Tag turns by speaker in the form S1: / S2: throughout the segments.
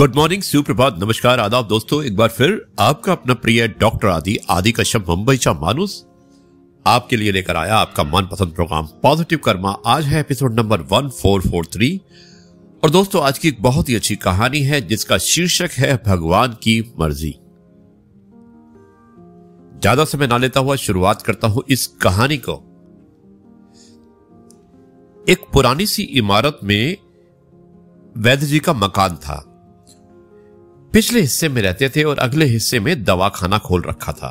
S1: Good morning, सुप्रभात, नमस्कार, आदाब दोस्तों। एक बार फिर आपका अपना प्रिय डॉक्टर आदि कश्यप मुंबईचा माणूस आपके लिए लेकर आया आपका मनपसंद प्रोग्राम पॉजिटिव कर्मा। आज है एपिसोड नंबर 1443 और दोस्तों आज की एक बहुत ही अच्छी कहानी है जिसका शीर्षक है भगवान की मर्जी। ज्यादा समय ना लेता हुआ शुरुआत करता हूं इस कहानी को। एक पुरानी सी इमारत में वैद्य जी का मकान था। पिछले हिस्से में रहते थे और अगले हिस्से में दवाखाना खोल रखा था।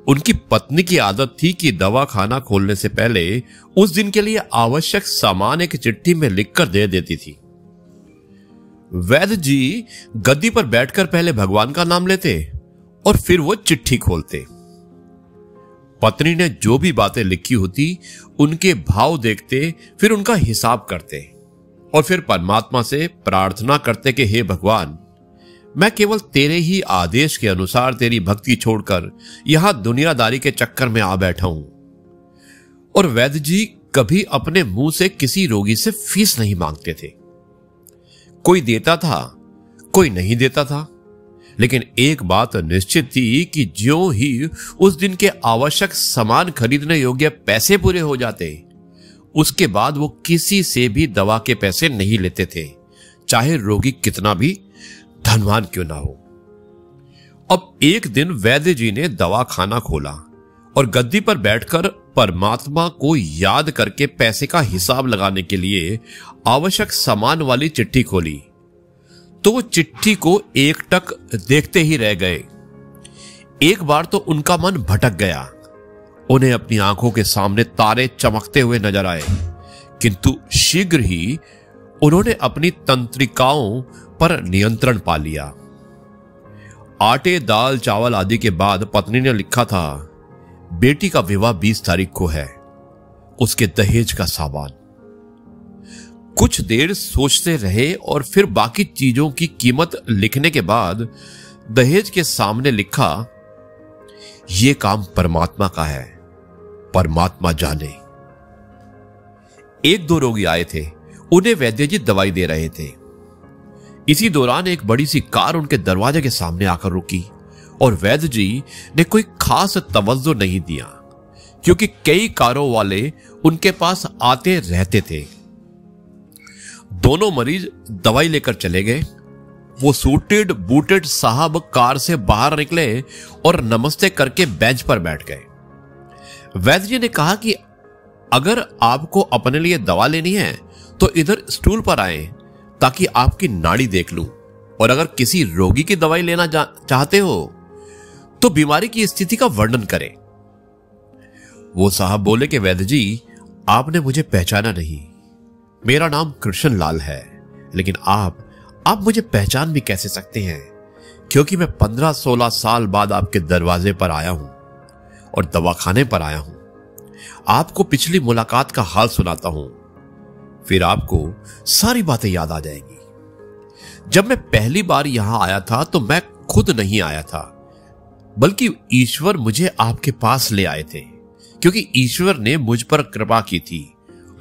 S1: उनकी पत्नी की आदत थी कि दवाखाना खोलने से पहले उस दिन के लिए आवश्यक सामान एक चिट्ठी में लिखकर दे देती थी। वैद्य जी गद्दी पर बैठकर पहले भगवान का नाम लेते और फिर वो चिट्ठी खोलते। पत्नी ने जो भी बातें लिखी होती उनके भाव देखते, फिर उनका हिसाब करते और फिर परमात्मा से प्रार्थना करते कि हे भगवान, मैं केवल तेरे ही आदेश के अनुसार तेरी भक्ति छोड़कर यहां दुनियादारी के चक्कर में आ बैठा हूं। और वैद्य जी कभी अपने मुंह से किसी रोगी से फीस नहीं मांगते थे। कोई देता था, कोई नहीं देता था, लेकिन एक बात निश्चित थी कि ज्यों ही उस दिन के आवश्यक सामान खरीदने योग्य पैसे पूरे हो जाते, उसके बाद वो किसी से भी दवा के पैसे नहीं लेते थे, चाहे रोगी कितना भी धनवान क्यों ना हो। अब एक दिन वैद्य जी ने दवाखाना खोला और गद्दी पर बैठकर परमात्मा को याद करके पैसे का हिसाब लगाने के लिए आवश्यक सामान वाली चिट्ठी खोली तो वो चिट्ठी को एकटक देखते ही रह गए। एक बार तो उनका मन भटक गया। उन्हें अपनी आंखों के सामने तारे चमकते हुए नजर आए, किंतु शीघ्र ही उन्होंने अपनी तंत्रिकाओं पर नियंत्रण पा लिया। आटे, दाल, चावल आदि के बाद पत्नी ने लिखा था, बेटी का विवाह 20 तारीख को है, उसके दहेज का सामान। कुछ देर सोचते रहे और फिर बाकी चीजों की कीमत लिखने के बाद दहेज के सामने लिखा, यह काम परमात्मा का है, परमात्मा जाने। एक दो रोगी आए थे, उन्हें वैद्य जी दवाई दे रहे थे। इसी दौरान एक बड़ी सी कार उनके दरवाजे के सामने आकर रुकी और वैद्य जी ने कोई खास तवज्जो नहीं दिया, क्योंकि कई कारों वाले उनके पास आते रहते थे। दोनों मरीज दवाई लेकर चले गए। वो सूटेड बूटेड साहब कार से बाहर निकले और नमस्ते करके बेंच पर बैठ गए। वैद्य जी ने कहा कि अगर आपको अपने लिए दवा लेनी है तो इधर स्टूल पर आए ताकि आपकी नाड़ी देख लूं, और अगर किसी रोगी की दवाई लेना चाहते हो तो बीमारी की स्थिति का वर्णन करें। वो साहब बोले कि वैद्य जी, आपने मुझे पहचाना नहीं। मेरा नाम कृष्ण लाल है, लेकिन आप मुझे पहचान भी कैसे सकते हैं, क्योंकि मैं 15-16 साल बाद आपके दरवाजे पर आया हूं और दवाखाने पर आया हूं। आपको पिछली मुलाकात का हाल सुनाता हूं, फिर आपको सारी बातें याद आ जाएंगी। जब मैं पहली बार यहां आया था तो मैं खुद नहीं आया था, बल्कि ईश्वर मुझे आपके पास ले आए थे, क्योंकि ईश्वर ने मुझ पर कृपा की थी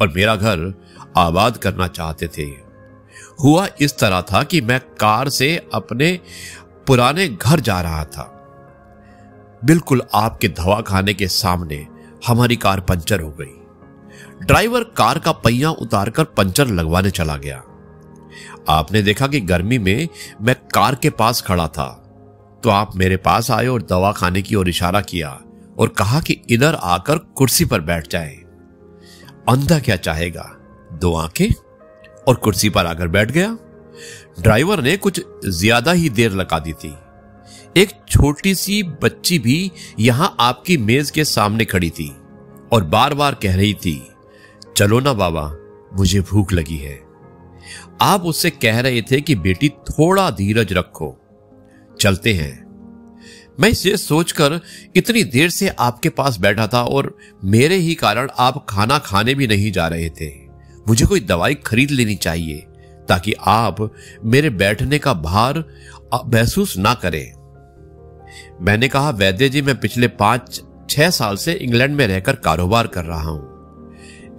S1: और मेरा घर आबाद करना चाहते थे। हुआ इस तरह था कि मैं कार से अपने पुराने घर जा रहा था। बिल्कुल आपके दवाखाने के सामने हमारी कार पंचर हो गई। ड्राइवर कार का पहिया उतारकर पंचर लगवाने चला गया। आपने देखा कि गर्मी में मैं कार के पास खड़ा था, तो आप मेरे पास आए और दवाखाने की ओर इशारा किया और कहा कि इधर आकर कुर्सी पर बैठ जाए। अंधा क्या चाहेगा, 2 आंखें, और कुर्सी पर आकर बैठ गया। ड्राइवर ने कुछ ज्यादा ही देर लगा दी थी। एक छोटी सी बच्ची भी यहां आपकी मेज के सामने खड़ी थी और बार बार कह रही थी, चलो ना बाबा, मुझे भूख लगी है। आप उससे कह रहे थे कि बेटी थोड़ा धीरज रखो, चलते हैं। मैं इसे सोचकर इतनी देर से आपके पास बैठा था और मेरे ही कारण आप खाना खाने भी नहीं जा रहे थे। मुझे कोई दवाई खरीद लेनी चाहिए ताकि आप मेरे बैठने का भार महसूस ना करें। मैंने कहा, वैद्य जी, मैं पिछले 5-6 साल से इंग्लैंड में रहकर कारोबार कर रहा हूं।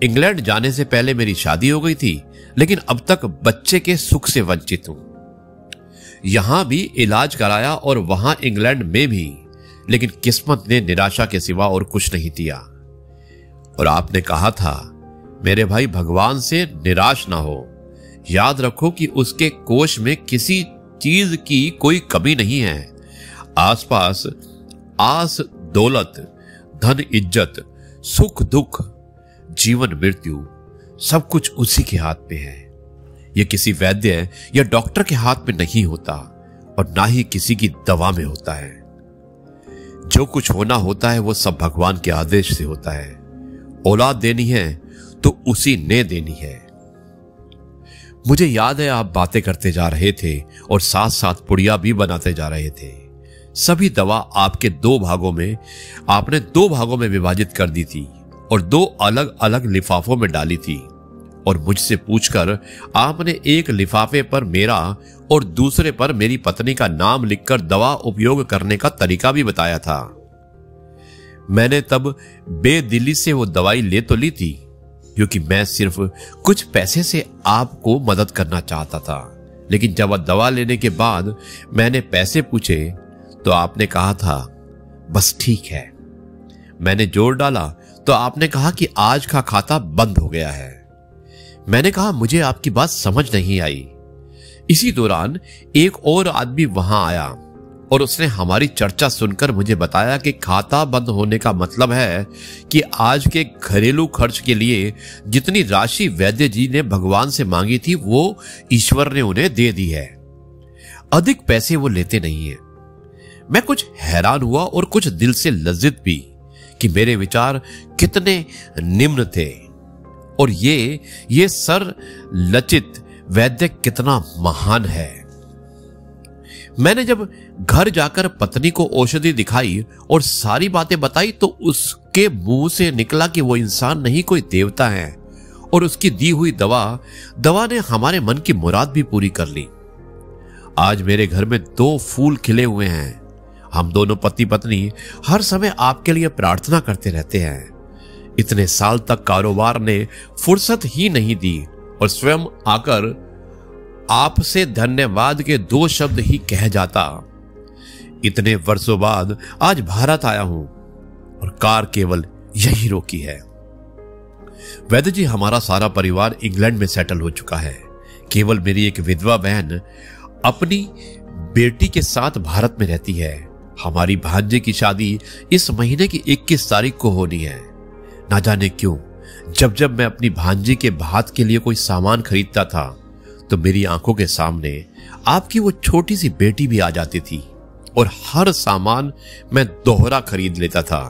S1: इंग्लैंड जाने से पहले मेरी शादी हो गई थी, लेकिन अब तक बच्चे के सुख से वंचित हूं। यहां भी इलाज कराया और वहां इंग्लैंड में भी, लेकिन किस्मत ने निराशा के सिवा और कुछ नहीं दिया। और आपने कहा था, मेरे भाई, भगवान से निराश ना हो। याद रखो कि उसके कोष में किसी चीज की कोई कमी नहीं है। आसपास आस दौलत, धन इज्जत, सुख दुख, जीवन मृत्यु, सब कुछ उसी के हाथ में है। यह किसी वैद्य या डॉक्टर के हाथ में नहीं होता और ना ही किसी की दवा में होता है। जो कुछ होना होता है वो सब भगवान के आदेश से होता है। औलाद देनी है तो उसी ने देनी है। मुझे याद है आप बातें करते जा रहे थे और साथ साथ पुड़िया भी बनाते जा रहे थे। सभी दवा आपके आपने दो भागों में विभाजित कर दी थी और दो अलग अलग लिफाफों में डाली थी। और मुझसे पूछकर आपने एक लिफाफे पर मेरा और दूसरे पर मेरी पत्नी का नाम लिखकर दवा उपयोग करने का तरीका भी बताया था। मैंने तब बेदिली से वो दवाई ले तो ली थी, क्योंकि मैं सिर्फ कुछ पैसे से आपको मदद करना चाहता था। लेकिन जब दवा लेने के बाद मैंने पैसे पूछे तो आपने कहा था, बस ठीक है। मैंने जोर डाला तो आपने कहा कि आज का खाता बंद हो गया है। मैंने कहा, मुझे आपकी बात समझ नहीं आई। इसी दौरान एक और आदमी वहां आया और उसने हमारी चर्चा सुनकर मुझे बताया कि खाता बंद होने का मतलब है कि आज के घरेलू खर्च के लिए जितनी राशि वैद्य जी ने भगवान से मांगी थी वो ईश्वर ने उन्हें दे दी है। अधिक पैसे वो लेते नहीं है। मैं कुछ हैरान हुआ और कुछ दिल से लज्जित भी कि मेरे विचार कितने निम्न थे और ये सर लचित वैद्य कितना महान है। मैंने जब घर जाकर पत्नी को औषधि दिखाई और सारी बातें बताई तो उसके मुंह से निकला कि वो इंसान नहीं, कोई देवता है और उसकी दी हुई दवा ने हमारे मन की मुराद भी पूरी कर ली। आज मेरे घर में 2 फूल खिले हुए हैं। हम दोनों पति पत्नी हर समय आपके लिए प्रार्थना करते रहते हैं। इतने साल तक कारोबार ने फुर्सत ही नहीं दी और स्वयं आकर आपसे धन्यवाद के 2 शब्द ही कह जाता। इतने वर्षों बाद आज भारत आया हूं और कार केवल यही रोकी है। वैद्य जी, हमारा सारा परिवार इंग्लैंड में सेटल हो चुका है। केवल मेरी एक विधवा बहन अपनी बेटी के साथ भारत में रहती है। हमारी भांजे की शादी इस महीने की 21 तारीख को होनी है। ना जाने क्यों जब मैं अपनी भांजी के भात के लिए कोई सामान खरीदता था तो मेरी आंखों के सामने आपकी वो छोटी सी बेटी भी आ जाती थी और हर सामान मैं दोहरा खरीद लेता था।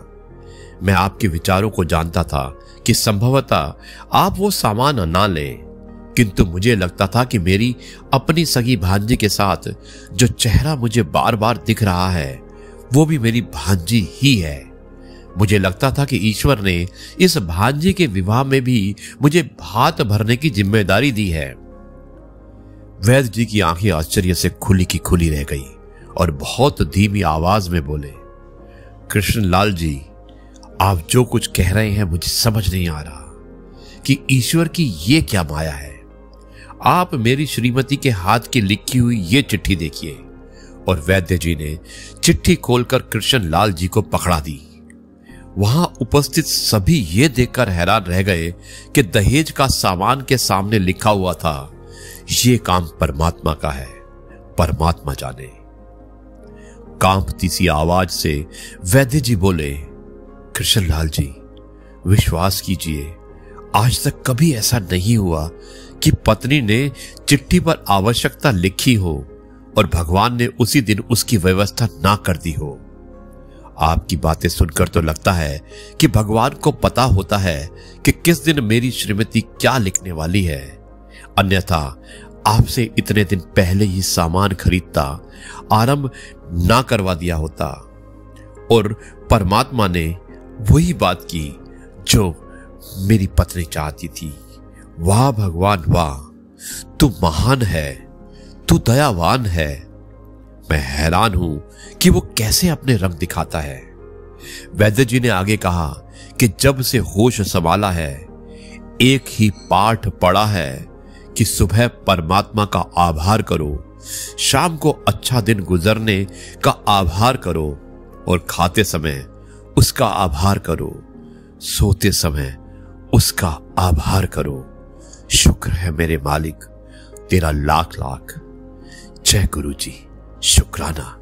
S1: मैं आपके विचारों को जानता था कि संभवतः आप वो सामान ना लें, किंतु मुझे लगता था कि मेरी अपनी सगी भांजी के साथ जो चेहरा मुझे बार बार दिख रहा है वो भी मेरी भांजी ही है। मुझे लगता था कि ईश्वर ने इस भांजी के विवाह में भी मुझे भात भरने की जिम्मेदारी दी है। वैद्य जी की आंखें आश्चर्य से खुली की खुली रह गई और बहुत धीमी आवाज में बोले, कृष्णलाल जी, आप जो कुछ कह रहे हैं मुझे समझ नहीं आ रहा कि ईश्वर की ये क्या माया है। आप मेरी श्रीमती के हाथ की लिखी हुई ये चिट्ठी देखिए। और वैद्य जी ने चिट्ठी खोलकर कृष्णलाल जी को पकड़ा दी। वहां उपस्थित सभी ये देखकर हैरान रह गए कि दहेज का सामान के सामने लिखा हुआ था, ये काम परमात्मा का है, परमात्मा जाने। कांपती सी आवाज से वैद्य जी बोले, कृष्णलाल जी, विश्वास कीजिए, आज तक कभी ऐसा नहीं हुआ कि पत्नी ने चिट्ठी पर आवश्यकता लिखी हो और भगवान ने उसी दिन उसकी व्यवस्था ना कर दी हो। आपकी बातें सुनकर तो लगता है कि भगवान को पता होता है कि किस दिन मेरी श्रीमती क्या लिखने वाली है, अन्यथा आपसे इतने दिन पहले ही सामान खरीदता आरंभ ना करवा दिया होता। और परमात्मा ने वही बात की जो मेरी पत्नी चाहती थी। वाह भगवान वाह, तू महान है, तू दयावान है। मैं हैरान हूं कि वो कैसे अपने रंग दिखाता है। वैद्य जी ने आगे कहा कि जब से होश संभाला है एक ही पाठ पढ़ा है कि सुबह परमात्मा का आभार करो शाम को अच्छा दिन गुजरने का आभार करो और खाते समय उसका आभार करो, सोते समय उसका आभार करो। शुक्र है मेरे मालिक, तेरा लाख लाख जय गुरु जी, शुक्राना।